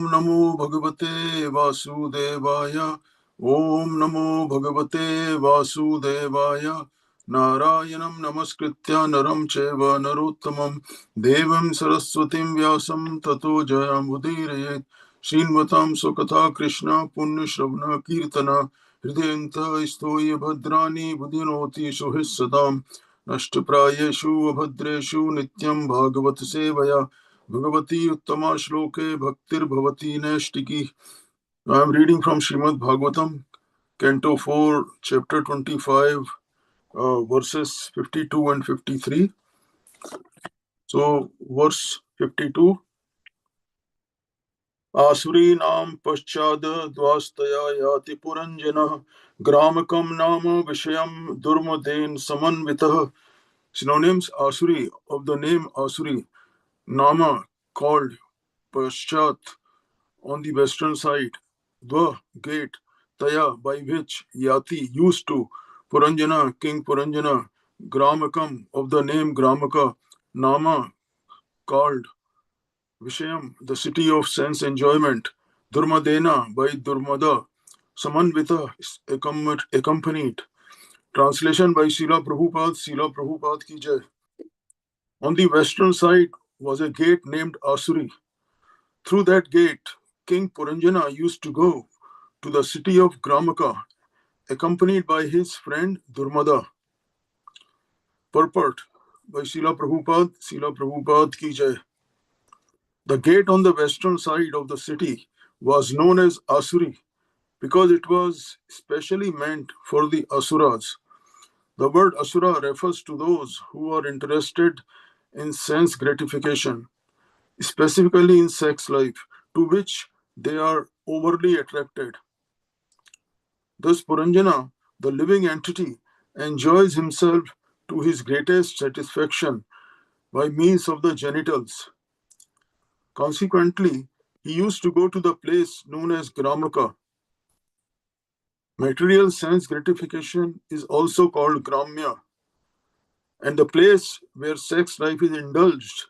नमो भगवते वासुदेवाय। ओम नमो भगवते वासुदेवाय। नारायणं नमस्कृत्य नरं चैव नरोत्तमं देवीं सरस्वतीं व्यासं ततो जयमुदीरयेत्। श्रीमतां स्वकथा कृष्ण पुण्यश्रवण कीर्तन हृदयन्तस्थोय भद्राणि बुधिनोति सुहृत्सदां नष्टप्रायेषु अभद्रेषु नित्यं भागवत सेवया Bhagavati Uttama Shloke Bhaktir Bhavati Naistiki. I am reading from Srimad Bhagavatam, Canto 4, Chapter 25, verses 52 and 53. So, verse 52. Asurinam paschad dvastaya yati puranjana gramakam nama vishayam durmaden samanvitah. Synonyms: Asuri, of the name Asuri, Nama, called, Paschat, on the western side, Dva, gate, Taya, by which, Yati, used to, Puranjana, King Puranjana, Gramakam, of the name Gramaka, Nama, called, Vishayam, the city of sense enjoyment, Durmadena, by Durmada, Samanvita, accompanied. Translation by Srila Prabhupada ki jai. On the western side was a gate named Asuri. Through that gate, King Puranjana used to go to the city of Gramaka, accompanied by his friend Durmada. Purport by Srila Prabhupada ki jai. The gate on the western side of the city was known as Asuri because it was specially meant for the Asuras. The word Asura refers to those who are interested in sense gratification, specifically in sex life, to which they are overly attracted. Thus, Puranjana, the living entity, enjoys himself to his greatest satisfaction by means of the genitals. Consequently, he used to go to the place known as Gramaka. Material sense gratification is also called Gramya, and the place where sex life is indulged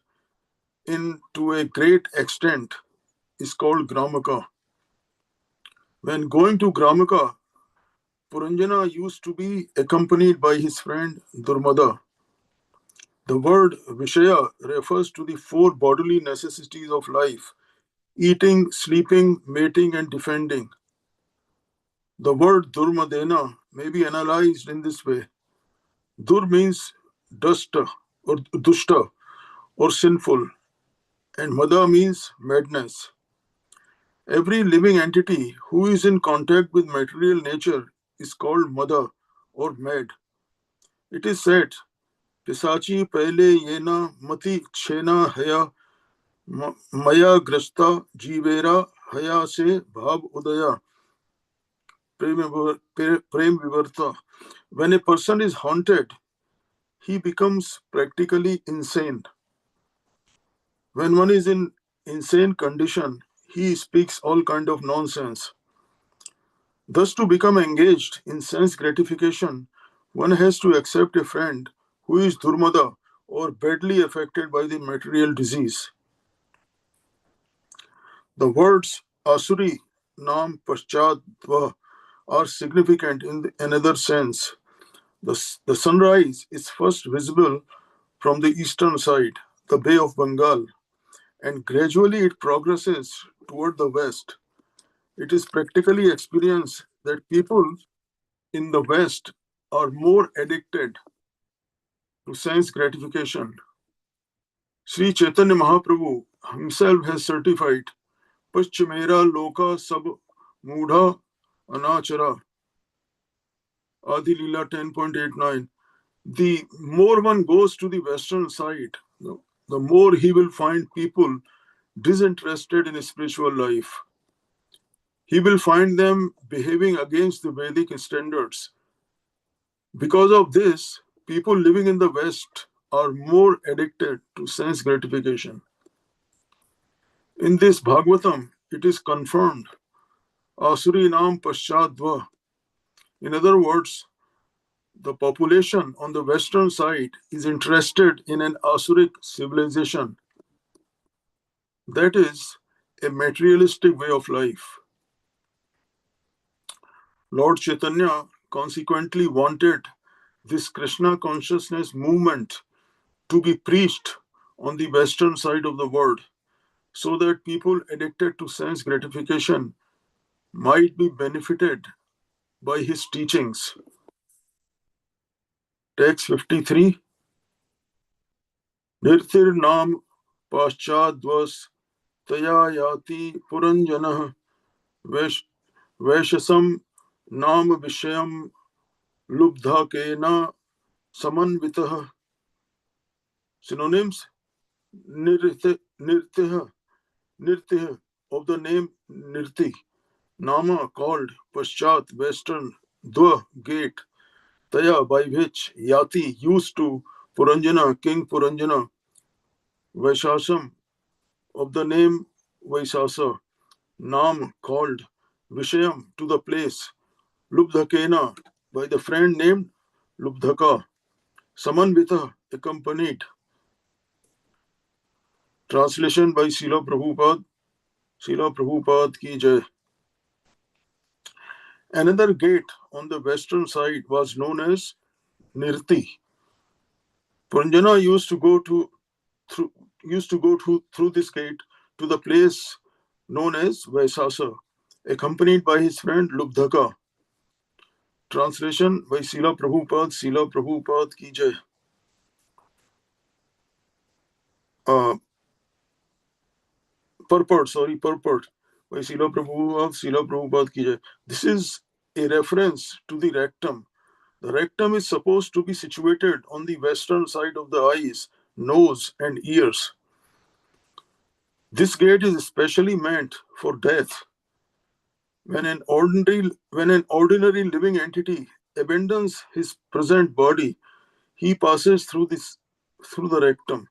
in to a great extent is called Gramaka. When going to Gramaka, Puranjana used to be accompanied by his friend Durmada. The word Vishaya refers to the four bodily necessities of life: eating, sleeping, mating, and defending. The word Durmadena may be analyzed in this way. Dur means dushta or sinful, and Mada means madness. Every living entity who is in contact with material nature is called Mada or mad. It is said, Pisachi pehle yena mati chena haya maya grasta jivera haya se bhav udaya prem vivarta. When a person is haunted, he becomes practically insane. When one is in insane condition, he speaks all kind of nonsense. Thus, to become engaged in sense gratification, one has to accept a friend who is durmada or badly affected by the material disease. The words Asuri, Nam, Paschat, Dva are significant in another sense. The sunrise is first visible from the eastern side, the Bay of Bengal, and gradually it progresses toward the west. It is practically experienced that people in the west are more addicted to sense gratification. Sri Chaitanya Mahaprabhu himself has certified Paschimera Loka Sab Mudha Anachara Adi Lila 10.89. The more one goes to the western side, the more he will find people disinterested in spiritual life. He will find them behaving against the Vedic standards. Because of this, people living in the West are more addicted to sense gratification. In this Bhagavatam, it is confirmed, Asuri Nam Paschadva. In other words, the population on the western side is interested in an Asuric civilization. That is, a materialistic way of life. Lord Chaitanya consequently wanted this Krishna consciousness movement to be preached on the western side of the world so that people addicted to sense gratification might be benefited by his teachings. Text 53. Nirtir nam paschadvas taya yati puranjanah vaishasam nam vishayam lubdha kena samanvitah. Synonyms: nirtih, nirtih of the name Nirti, Nama called, Paschat western, Dva gate, Taya by which, Yati used to, Puranjana King Puranjana, Vaishasam of the name Vaisasa, Nam called, Vishayam to the place, Lubdhakena by the friend named Lubdhaka, Samanvita accompanied. Translation by Srila Prabhupada. Srila Prabhupada ki jai. Another gate on the western side was known as Nirti. Puranjana used to go through this gate to the place known as Vaisasa, accompanied by his friend Lubdhaka. Translation by Srila Prabhupada. Srila Prabhupada ki jai. Purport by Srila Prabhupada ki jai. This is a reference to the rectum. The rectum is supposed to be situated on the western side of the eyes, nose, and ears. This gate is especially meant for death. When an ordinary living entity abandons his present body, he passes through the rectum.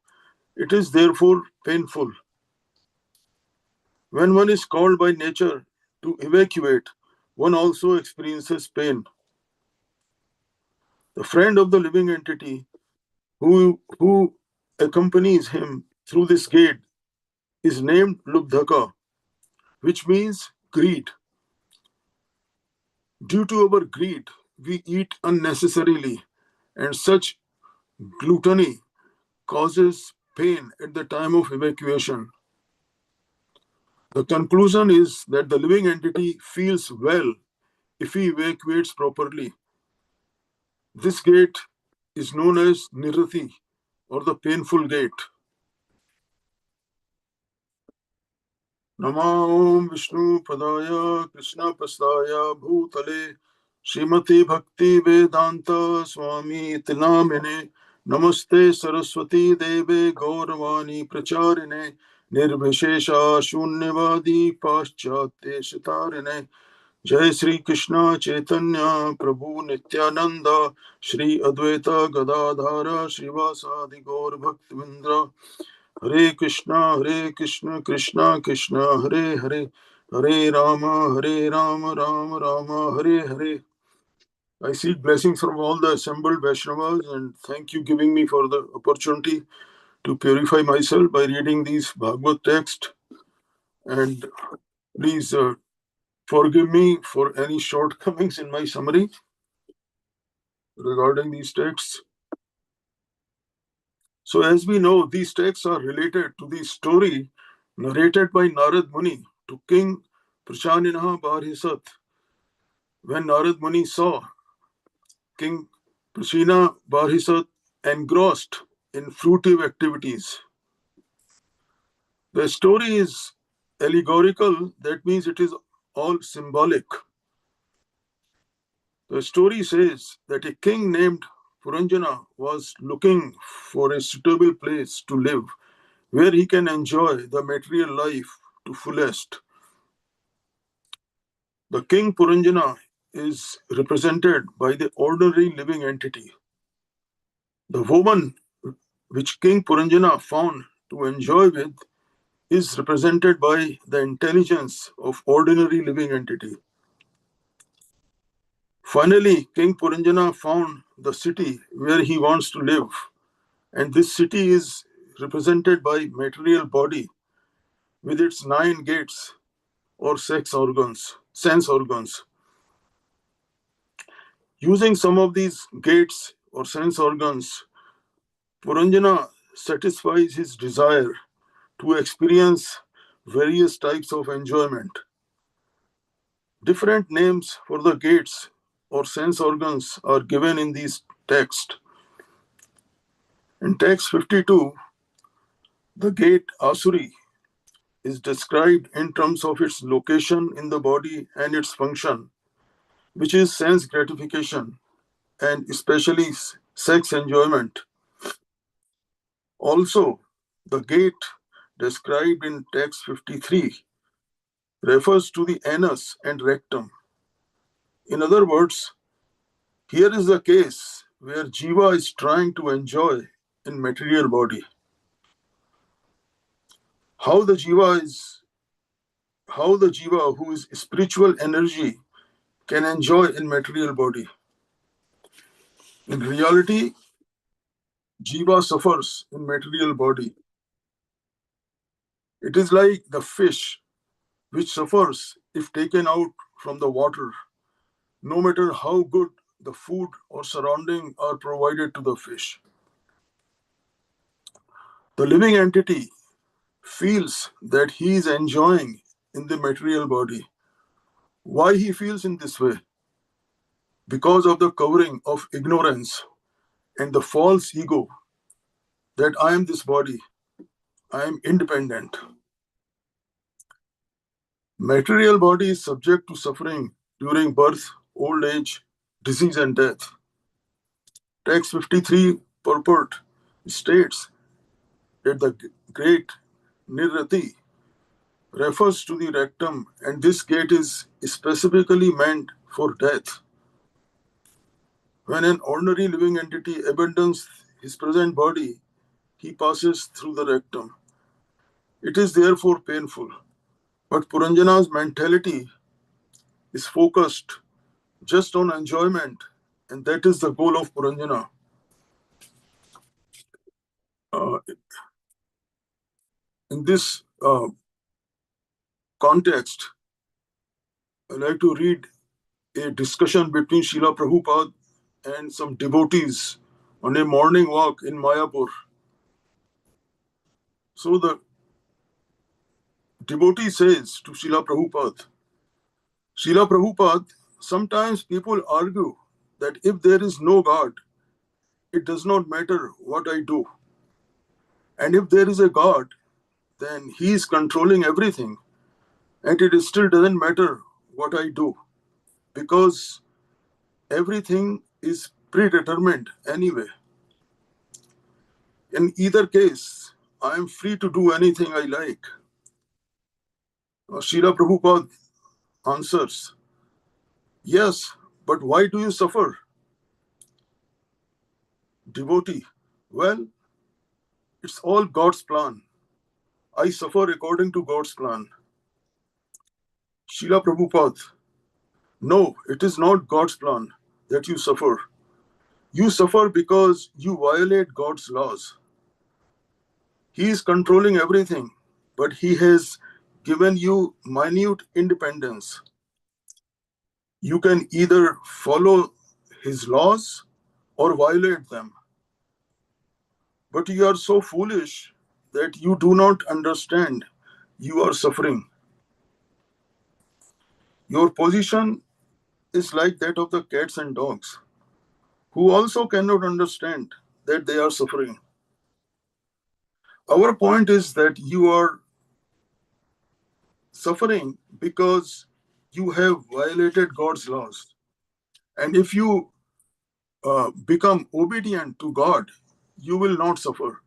It is therefore painful. When one is called by nature to evacuate, one also experiences pain. The friend of the living entity who accompanies him through this gate is named Lubdhaka, which means greed. Due to our greed, we eat unnecessarily, and such gluttony causes pain at the time of evacuation. The conclusion is that the living entity feels well if he evacuates properly. This gate is known as Nirati, or the painful gate. Namo Vishnu Padaya Krishna Prasthaya Bhutale Srimati Bhakti Vedanta Swami Tinamine Namaste Saraswati Deve Gauravani Pracharine Nirvishesha Shunyavadi Paschate Shitarine Jai Sri Krishna Chaitanya Prabhu Nityananda Shri Advaita Gadadhara Srivasadi Gaur Bhaktivindra Hare Krishna Krishna Krishna Hare Hare Hare Rama Rama Rama Hare Hare. I seek blessings from all the assembled Vaishnavas and thank you giving me for the opportunity to purify myself by reading these Bhagavad text, and please forgive me for any shortcomings in my summary regarding these texts. So as we know, these texts are related to the story narrated by Narad Muni to King Prashaninaha Barhisat. When Narad Muni saw King Prashina Barhisat engrossed in fruitive activities. The story is allegorical, that means it is all symbolic. The story says that a king named Puranjana was looking for a suitable place to live where he can enjoy the material life to fullest. The king Puranjana is represented by the ordinary living entity. The woman which King Puranjana found to enjoy with is represented by the intelligence of ordinary living entity. Finally, King Puranjana found the city where he wants to live, and this city is represented by material body, with its 9 gates or sense organs. Using some of these gates or sense organs, Puranjana satisfies his desire to experience various types of enjoyment. Different names for the gates or sense organs are given in these texts. In text 52, the gate Asuri is described in terms of its location in the body and its function, which is sense gratification and especially sex enjoyment. Also, the gate described in text 53 refers to the anus and rectum. In other words, here is the case where Jiva is trying to enjoy in material body. How the Jiva who is spiritual energy can enjoy in material body. In reality, Jiva suffers in material body. It is like the fish which suffers if taken out from the water, no matter how good the food or surrounding are provided to the fish. The living entity feels that he is enjoying in the material body. Why he feels in this way? Because of the covering of ignorance and the false ego that I am this body, I am independent. Material body is subject to suffering during birth, old age, disease, and death. Text 53 purport states that the great Nirrati refers to the rectum, and this gate is specifically meant for death. When an ordinary living entity abandons his present body, he passes through the rectum. It is therefore painful. But Puranjana's mentality is focused just on enjoyment, and that is the goal of Puranjana. In this context, I'd like to read a discussion between Srila Prabhupada and some devotees on a morning walk in Mayapur. So the devotee says to Srila Prabhupada, sometimes people argue that if there is no God, it does not matter what I do. And if there is a God, then he is controlling everything. And it still doesn't matter what I do, because everything is predetermined anyway. In either case, I am free to do anything I like. Srila Prabhupada answers, yes, but why do you suffer? Devotee, well, it's all God's plan. I suffer according to God's plan. Srila Prabhupada, no, it is not God's plan that you suffer. You suffer because you violate God's laws. He is controlling everything, but he has given you minute independence. You can either follow his laws or violate them. But you are so foolish that you do not understand you are suffering. Your position is like that of the cats and dogs, who also cannot understand that they are suffering. Our point is that you are suffering because you have violated God's laws. And if you become obedient to God, you will not suffer.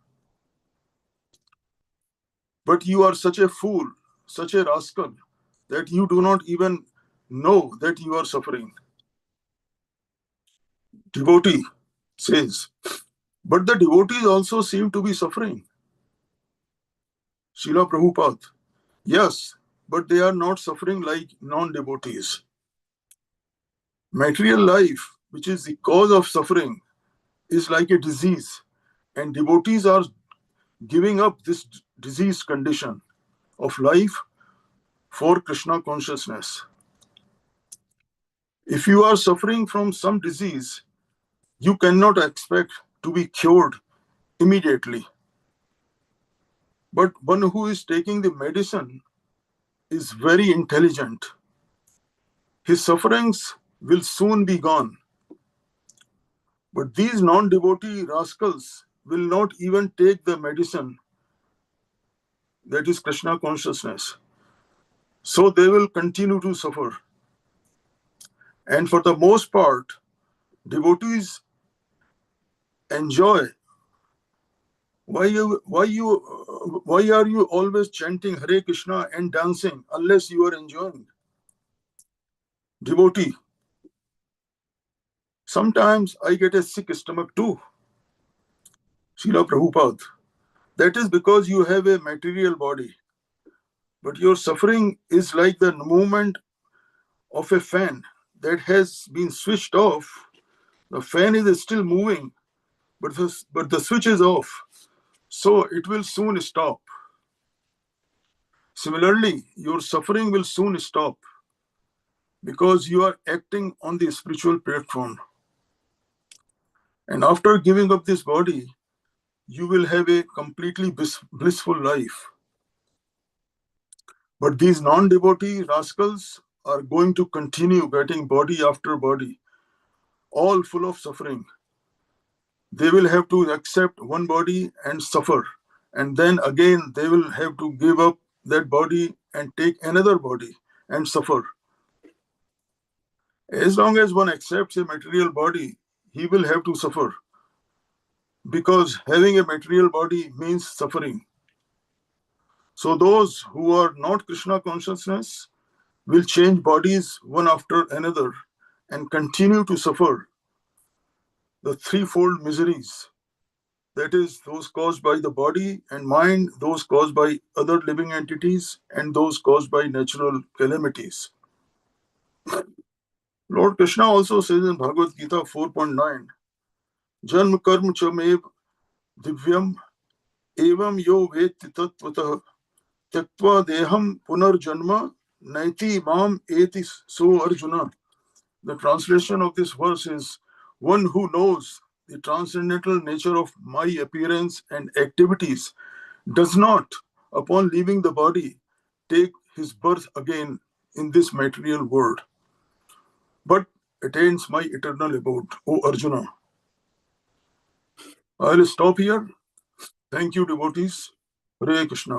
But you are such a fool, such a rascal, that you do not even know that you are suffering. Devotee says, but the devotees also seem to be suffering. Srila Prabhupada, yes, but they are not suffering like non-devotees. Material life, which is the cause of suffering, is like a disease, and devotees are giving up this disease condition of life for Krishna consciousness. If you are suffering from some disease, you cannot expect to be cured immediately. But one who is taking the medicine is very intelligent. His sufferings will soon be gone. But these non-devotee rascals will not even take the medicine, that is Krishna consciousness. So they will continue to suffer. And for the most part, devotees enjoy. Why are you always chanting Hare Krishna and dancing unless you are enjoying? Devotee, sometimes I get a sick stomach too. Srila Prabhupada. That is because you have a material body. But your suffering is like the movement of a fan that has been switched off. The fan is still moving, but the switch is off. So it will soon stop. Similarly, your suffering will soon stop because you are acting on the spiritual platform. And after giving up this body, you will have a completely blissful life. But these non-devotee rascals are going to continue getting body after body, all full of suffering. They will have to accept one body and suffer. And then again, they will have to give up that body and take another body and suffer. As long as one accepts a material body, he will have to suffer. Because having a material body means suffering. So those who are not Krishna consciousness will change bodies one after another and continue to suffer the threefold miseries. That is, those caused by the body and mind, those caused by other living entities, and those caused by natural calamities. Lord Krishna also says in Bhagavad Gita 4.9, Janma karma chamev divyam evam yo veti tatvatah tyaktva deham punarjanma naiti mam eti so Arjuna. The translation of this verse is, one who knows the transcendental nature of my appearance and activities does not, upon leaving the body, take his birth again in this material world, but attains my eternal abode, O Arjuna. I will stop here. Thank you, devotees. Hare Krishna.